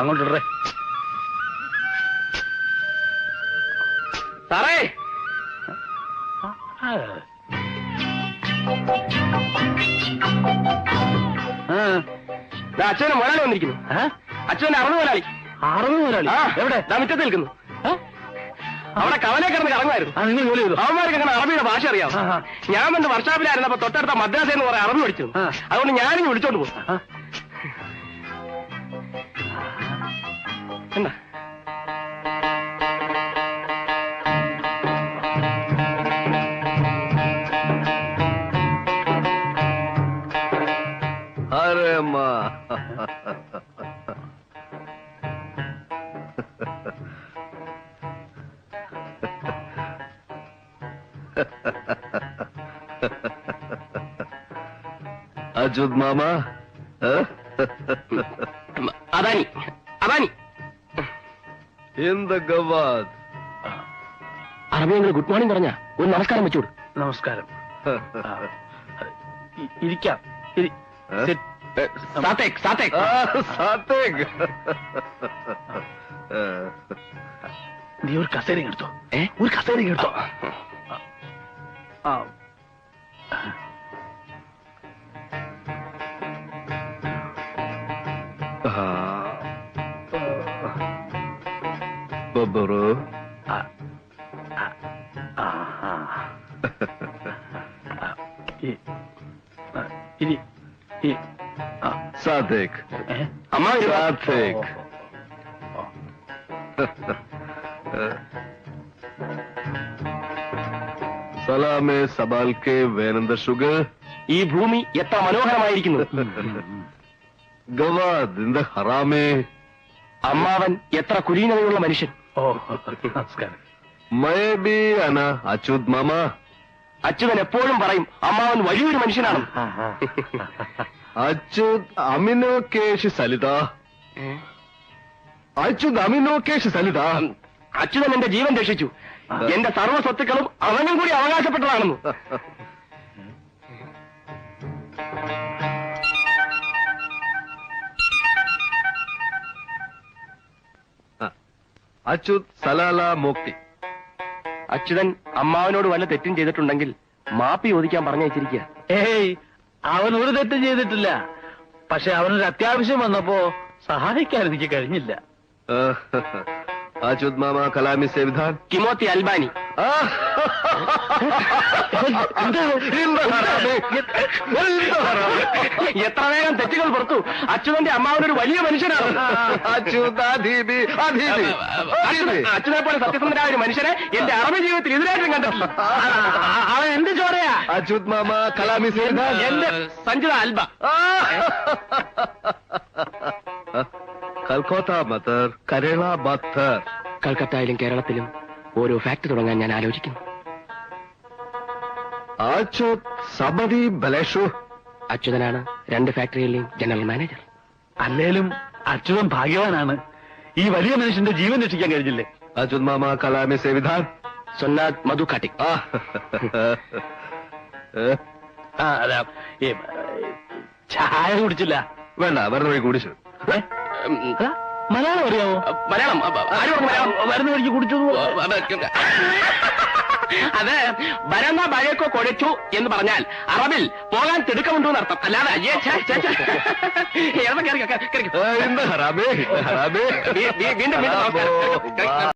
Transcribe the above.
അങ്ങോട്ടിടേ. സാറേ, അച്ഛനെ മുതലാളി വന്നിരിക്കുന്നു. അച്ഛന്റെ അറുപത് മുതലാളി. എവിടെ? മുറ്റത്ത് നിൽക്കുന്നു. അവിടെ കവലെ കിടന്ന് കറങ്ങുമായിരുന്നു. അവന്മാർക്ക് അങ്ങനെ അറബിയുടെ ഭാഷ അറിയാം. ഞാൻ വന്ന് വർഷാപ്പിലായിരുന്നപ്പോ തൊട്ടടുത്ത മദ്രാസയെന്ന് പറയാൻ അറബി പഠിച്ചു. അതുകൊണ്ട് ഞാനിങ്ങ് വിളിച്ചോണ്ട് പോകും. എന്താ അജുദ് മാമ, അദാനി അദാനി എന്ത് ഗവാദ്. അറബിയെങ്കിൽ ഗുഡ് മോർണിംഗ് പറഞ്ഞ ഒരു നമസ്കാരം വെച്ചോട്. നമസ്കാരം. ഇരിക്കാം. സാത്തേക് സാത്തേക് സാത്തേക്. നീ ഒരു കസേരയും എടുത്തോ. ഒരു കസേരയും എടുത്തോ. ബബ്ബറു, സാത്തേക് അമ്മ സാത്തേക്. സലാമെ സബാൽക്കെ വേനന്ദ ഷുഗർ. ഈ ഭൂമി എത്ര മനോഹരമായിരിക്കുന്നു. ഗവാദ് ഇന്ത ഹറാമേ. അമ്മാവൻ എത്ര കുലീനതയുള്ള മനുഷ്യൻ. നമസ്കാരം. മയബി അന അച്യുത് മാമ. അച്യുതൻ എപ്പോഴും പറയും അമ്മാവൻ വലിയൊരു മനുഷ്യനാണ്. അച്യുത് അമിനോ കേശ് സലിത. അച്യുത് അമിനോ കേശ് സലിത. അച്യുതൻ എന്റെ ജീവൻ രക്ഷിച്ചു. എന്റെ സർവ്വ സ്വത്തുക്കളും അവനും കൂടി അവകാശപ്പെട്ടതാണെന്ന്. അച്യുത് സലാല മോക്തി. അച്യുതൻ അമ്മാവനോട് വല്ല തെറ്റും ചെയ്തിട്ടുണ്ടെങ്കിൽ മാപ്പി ചോദിക്കാൻ പറഞ്ഞയച്ചിരിക്കുക. ഏയ്, അവൻ ഒരു തെറ്റും ചെയ്തിട്ടില്ല. പക്ഷെ അവനൊരു അത്യാവശ്യം വന്നപ്പോ സഹായിക്കാൻ എനിക്ക് കഴിഞ്ഞില്ല. അച്യുത് മാമ കലാമി സേവിധാൻ. കിമോത്തി അൽബാനി. എത്ര വേഗം തെറ്റുകൾ പുറത്തു. അച്യുതന്റെ അമ്മാവനൊരു വലിയ മനുഷ്യനാണ്. അച്യുതനെ പോലെ സത്യസന്ധനായ ഒരു മനുഷ്യനെ എന്റെ അറബി ജീവിതത്തിൽ എതിരായിട്ടും കണ്ടിട്ടില്ല. അവൻ എന്ത് ചോരയാ? അച്യുത് മാമ കലാമി സേവിധാൻ. എന്റെ സഞ്ജിത അൽബ. കൽക്കത്ത മത്തർ, കേരള ബത്തർ. കൽക്കത്തയിലും കേരളത്തിലും ഓരോ ഫാക്ടറി തുടങ്ങാൻ ഞാൻ ആലോചിക്കുന്നു. അച്യുത് സബദി ബലേഷു. അച്യുതനാണ് 2 ഫാക്ടറിയിലെയും ജനറൽ മാനേജർ. അല്ലേലും അച്യുതൻ ഭാഗ്യവാനാണ്. ഈ വലിയ മനുഷ്യന്റെ ജീവൻ രക്ഷിക്കാൻ കഴിഞ്ഞില്ലേ? അച്യുത് മാമ കലാമി സേവിധാൻ. സൊന്നാദ് മധു കാട്ടിക്. അതാ ചായ കുടിച്ചില്ല. വേണ്ട, വരുന്ന വഴി കുടിച്ചു. മലയാളം അറിയാമോ? മലയാളം വരുന്ന വഴിക്ക് കുടിച്ചു. അത് ബരന്ന ബഴക്കോ കൊടിച്ചു എന്ന് പറഞ്ഞാൽ അറബിൽ പോകാൻ തിടുക്കമുണ്ടോ എന്നർത്ഥം. അല്ലാതെ വീണ്ടും